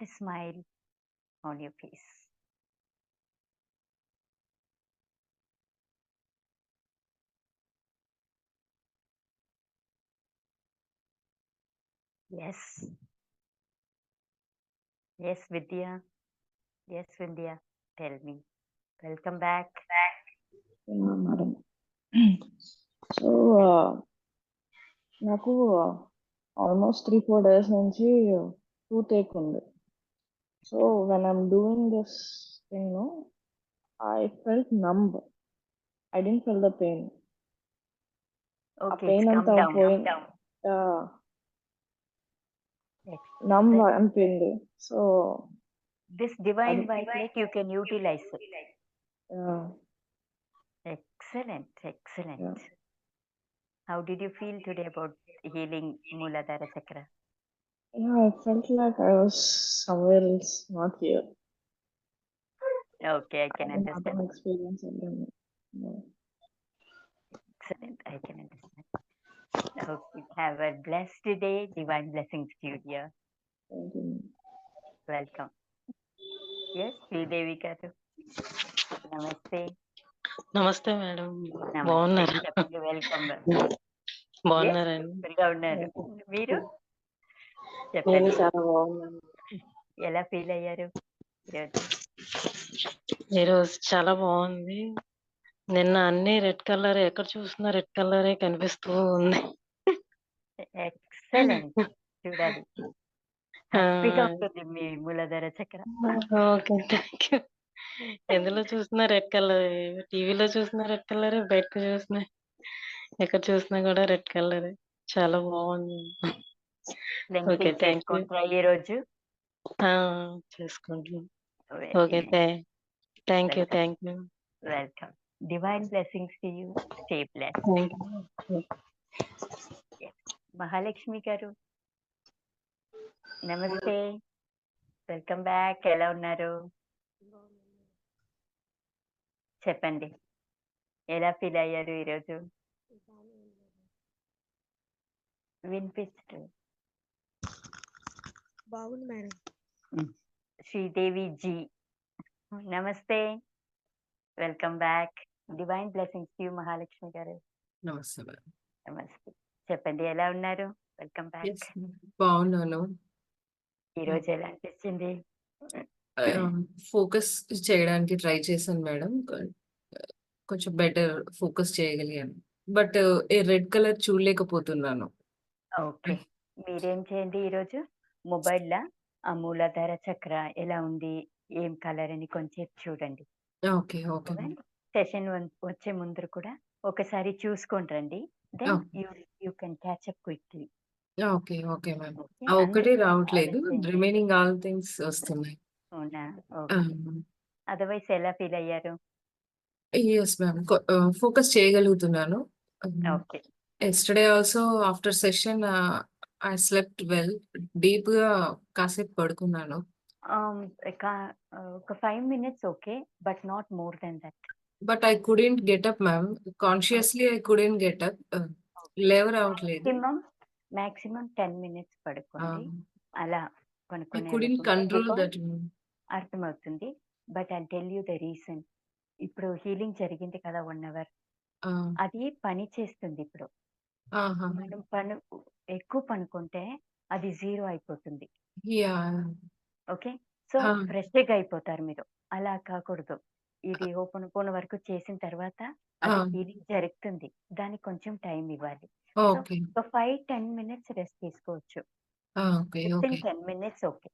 a smile on your face. Yes. Yes, Vidya. Yes, Vidya. Tell me. Welcome back. Madam. So నాకు almost 3-4 days నుంచి tooth ache ఉంది. So when I'm doing this thing I felt numb. I didn't feel the pain. Ah Okay, it's pain come అంతా down. పోయింది, numb Excellent. అనిపోయింది. So This divine white light you can utilize it. Excellent. Excellent. How did you feel today about healing Muladhara Chakra? I felt like I was somewhere else, not here. Okay, I can I understand. have experience again. Excellent. I can understand. Okay, have a blessed day. Divine blessings to you, dear. Thank you. Welcome. Yes, Sridevi garu. Namaste. నమస్తే madam, Namaste. బాగున్నారా? చెప్పండి, welcome. బాగున్నారండి? Super గా ఉన్నారు. మీరు నేను చెప్పండి, చాలా బాగున్నాను. ఎలా ఫీల్ అయ్యారు ఈరోజు? ఈరోజు చాలా బాగుంది. నిన్న అన్ని రెడ్ కలర్, ఎక్కడ చూసినా రెడ్ కలరే కనిపిస్తూ ఉంది. ఎక్సలెంట్. చూడాలి, హ్యాపీగా ఉంటుంది మీ మూలాధార చక్ర. Okay, thank you. ఎందులో చూసినా రెడ్ కలర్, టీవీలో చూసినా రెడ్ కలర్, బయటకు చూసినా ఎక్కడ చూసినా కూడా రెడ్ కలర్. చాలా బాగుంది. Okay, thank you. ఈ రోజు చేసుకుంటున్నాం. Okay, thank you. Thank you. Welcome. Divine blessings to you. Stay blessed. Thank you. Mahalakshmi గారు నమస్తే, వెల్కమ్ బ్యాక్. ఎలా ఉన్నారు? చెప్పండి, ఎలా ఫీల్ అయ్యారు ఈరోజు? వినిపిస్తుంది. బాగుంది మేడం. శ్రీదేవి జీ నమస్తే, welcome back. Divine blessings to you Mahalakshmi గారు. నమస్తే మేడం. నమస్తే, చెప్పండి ఎలా ఉన్నారు? Welcome back. బాగున్నాను. ఈరోజు ఎలా అనిపించింది? ఫోకస్ చేయడానికి ట్రై చేశాను మేడం, కొంచెం బెటర్ ఫోకస్ చేయగలిగాను. బట్ రెడ్ కలర్ చూడలేకపోతున్నాను. ఓకే, మీరేం చేయండి, ఈరోజు మొబైల్లో ఆ మూలాధార చక్ర ఎలా ఉంది, ఏం కలర్ అని కొంచెం చూడండి. Okay okay. సెషన్ వచ్చే ముందు కూడా ఒకసారి చూసుకొని రండి. Then you can catch up quickly. Okay okay ma'am. ఒకటే రావట్లేదు, రిమైనింగ్ ఆల్ థింగ్స్ వస్తున్నాయి. అవునా? అదర్వైజ్ ఎలా ఫీల్ అయ్యారు? ఎస్ మ్యామ్, ఫోకస్ చేయగలుగుతున్నాను. Okay. Yesterday also after session I slept well. Deep గా కాసేపు పడుకున్నాను. ఒక 5 minutes okay, but not more than that. But I couldn't get up ma'am. Consciously I couldn't get up. లేవరావట్లేదు. Maximum 10 minutes పడుకోండి. అలా I couldn't control that. అర్థమవుతుంది. But I tell you the reason. ఇప్పుడు healing జరిగింది కదా 1 hour, అది పని చేస్తుంది. ఇప్పుడు మనం ఎక్కువ పనుకుంటే అది 0 అయిపోతుంది. ఓకే, సో ఫ్రెష్గా అయిపోతారు మీరు. అలా కాకూడదు. ఇది ఓపెన్ వరకు చేసిన తర్వాత హీలింగ్ జరుగుతుంది, దానికి కొంచెం టైం ఇవ్వాలి. ఒక 5-10 minutes రెస్ట్ తీసుకోవచ్చు. 10 minutes ఓకే.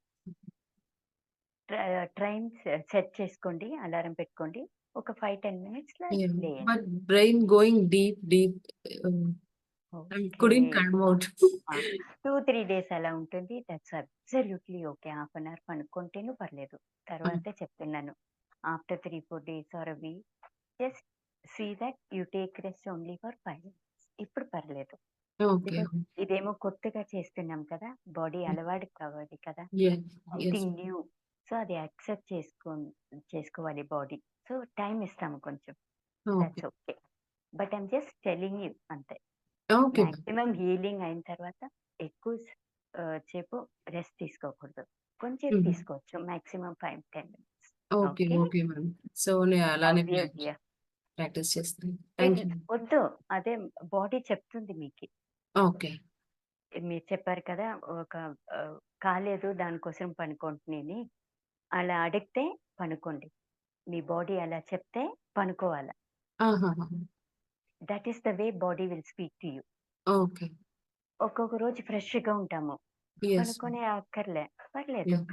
టైం సెట్ చేసుకోండి, అలారం పెట్టుకోండి. ఒక 5-10 minutes But brain going deep. Couldn't come out. 2-3 days అలా ఉంటుంది. That's absolutely okay. 1/2 hour పనుకుంటేనూ పర్లేదు. తర్వాతే చెప్తున్నాను, after 3-4 days or a week just see that you take rest only for 5 minutes. ఇప్పుడు పర్లేదు. ఇదేమో కొత్తగా చేస్తున్నాం కదా, బాడీ అలవాటు కావాలి కదా, సంథింగ్ న్యూ. సో అది యాక్సెప్ట్ చేసుకోవాలి బాడీ. సో టైం ఇస్తాము కొంచెం. That's okay. But I'm just telling you అంతే. మాక్సిమం హీలింగ్ అయిన తర్వాత ఎక్కువ సేపు రెస్ట్ తీసుకోకూడదు. కొంచెం హుహు. తీసుకోవచ్చు. Maximum 5-10 minutes. Okay. Okay. Okay ma'am. So, నేను అలానే హౌస్ యువర్ హియర్? ప్రాక్టీస్ చేస్తాను. Thank you. వద్దు. అదే బాడీ చెప్తుంది మీకి. ఓకే. మీరు చెప్పారు కదా! ఒక కాలేదు దానికోసం పనుకుంటున్నాని. అలా అడిగితే పనుకోండి. మీ బాడీ అలా చెప్తే పనుకోవాల. ఆహాహా! That is the way body will speak to you. Okay. ఒక్కొక్క రోజు ఫ్రెష్‌గా ఉంటాము. యెస్. పనుకునే అక్కర్లే. పర్లేదు. Yeah!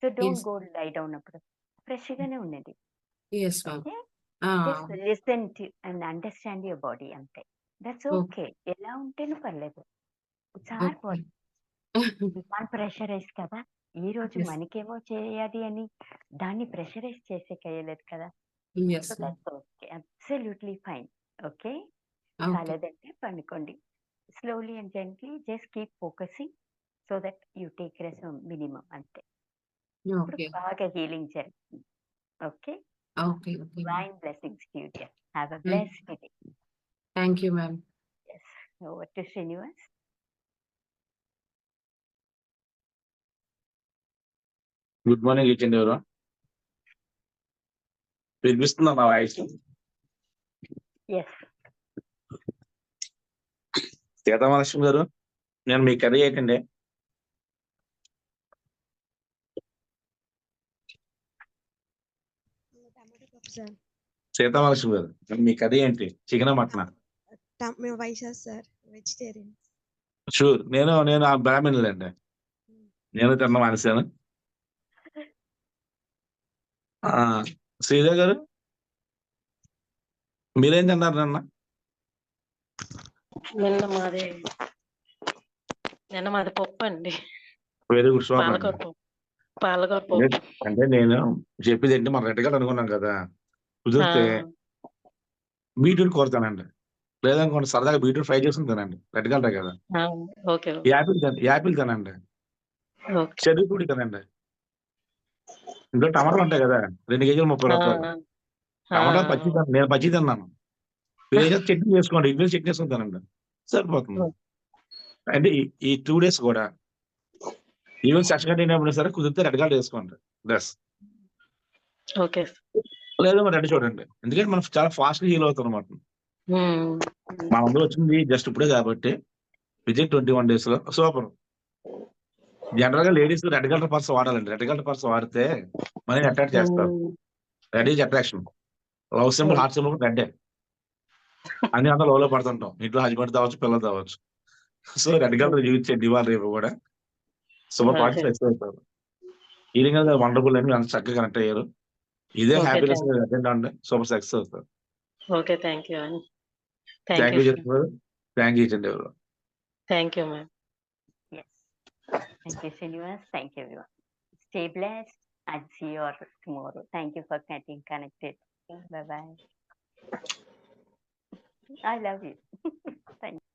So, don't yes. Go lie down అప్పుడు. ఫ్రెష్‌గానే ఉండండి. Yes ma'am. Okay. Ah! Just listen to and understand your body అంతే. That's okay. ఓకే. ఎలా ఉంటేను పర్లేదు. It's our okay. Body. We can't pressurise కదా! ఈరోజు యెస్. మనకేమో చేయాలి అని దాన్ని ప్రెషరైజ్ చేసేకెయ్యలేదు కదా! Yes so, ma'am. That's okay. Absolutely fine. Okay. Okay. కాలేదంటే పండుకోండి. Slowly and gently just keep focusing so that you take rest minimum అంతే. ఇప్పుడు ఓకే. బాగా హీలింగ్ జరుగుతుంది. Okay. Okay. Okay ma'am. Divine blessings to you dear. Have a hmm. Blessed day. Thank you ma'am. Yes. Over to Srinivas. Good morning each and everyone. వినిపిస్తుందా నా వాయిస్? Yes. Sitamahalakshmi garu, నేను మీ curry ఏంటండి? టమాటో పప్పు సార్. సీతామహాలక్ష్మి గారు, మీ కర్రీ ఏంటి? చికెనా మటనా? మేము వైశాస్ సార్, వెజిటేరియన్. షూర్. నేను ఆ బ్రాహ్మణులండి. నేను తిన్న మానేశాను. శ్రీదేవి గారు, మీరేం తిన్నారు నిన్న? నిన్న మాది పప్పండి. వెరీ గుడ్, సూపర్ పాలకూర అండి. పప్పు. పాలకూర అంటే పప్పు. అంటే నేను చెప్పేది ఏంటి, మనం రెడ్గా అనుకున్నాం కదా, ఆ! కుదిరితే బీట్రూట్ కూర తినండి. లేదనుకోండి సరదాగా బీట్రూట్ ఫ్రై చేసుకుని తినండి. రెడ్ కలర్ కదా. ఆ! ఓకే. ఓకే. యాపిల్ తినండి. ఓకే. చెర్రీ ఫ్రూట్ తినండి. ఇంట్లో టమాటాలు ఉంటాయి కదా, 2 కేజీలు 30 ఆ! రూపాయలు. ఆ! టమాటాలు పచ్చి నేను పచ్చి తిన్నాను. వేరే చట్నీ చేసుకోండి, ఇడ్లీ చట్నీ వేసుకొని తినండి, సరిపోతుంది. అంటే ఈ 2 డేస్ కూడా ఈవెన్ సెషన్ కంటిన్యూ సరే కుదిరితే రెడ్ కార్డ్ వేసుకోండి డ్రెస్. ఓకే. లేదా మరి రెడ్ చూడండి, ఎందుకంటే మనం చాలా ఫాస్ట్ హీల్ అవుతాం అనమాట. హ్మ్. మన అందరూ వచ్చింది జస్ట్ ఇప్పుడే కాబట్టి విజిట్ 21 days లో సూపర్. జనరల్ గా లేడీస్ రెడ్ కలర్ పర్స్ వాడాలండి. రెడ్ కలర్ పర్స్ వాడితే మనీ అట్రాక్ట్ చేస్తారు. Hmm. Red is attraction. Love symbol, heart symbol రెడ్డే. అన్ని అంతా లవ్ లో పడుతుంటాం. ఇంట్లో హస్బెండ్ కావచ్చు, పిల్లలు కావచ్చు. సో రెడ్ కలర్ యూజ్ చేయండి ఇవాళ రేపు కూడా. సూపర్ పార్టీ ఫ్లెక్స్ అవుతారు. హీలింగ్ అనేది వండర్ఫుల్ అని అంత చక్కగా కనెక్ట్ అయ్యారు. ఇదే ఓకే. హ్యాపీనెస్ అటెండ్ అండి, సూపర్ సక్సెస్ అవుతారు. ఓకే. థ్యాంక్ యూ అండి. Thank thank you you sir. చెప్తున్నారు. థ్యాంక్ యూ అండి ఎవరు. Thank you ma'am. Yes. Thank you, Srinivas. Thank you, everyone. Stay blessed and see you all tomorrow. Thank you for getting connected. Bye bye. I love you. Thank you.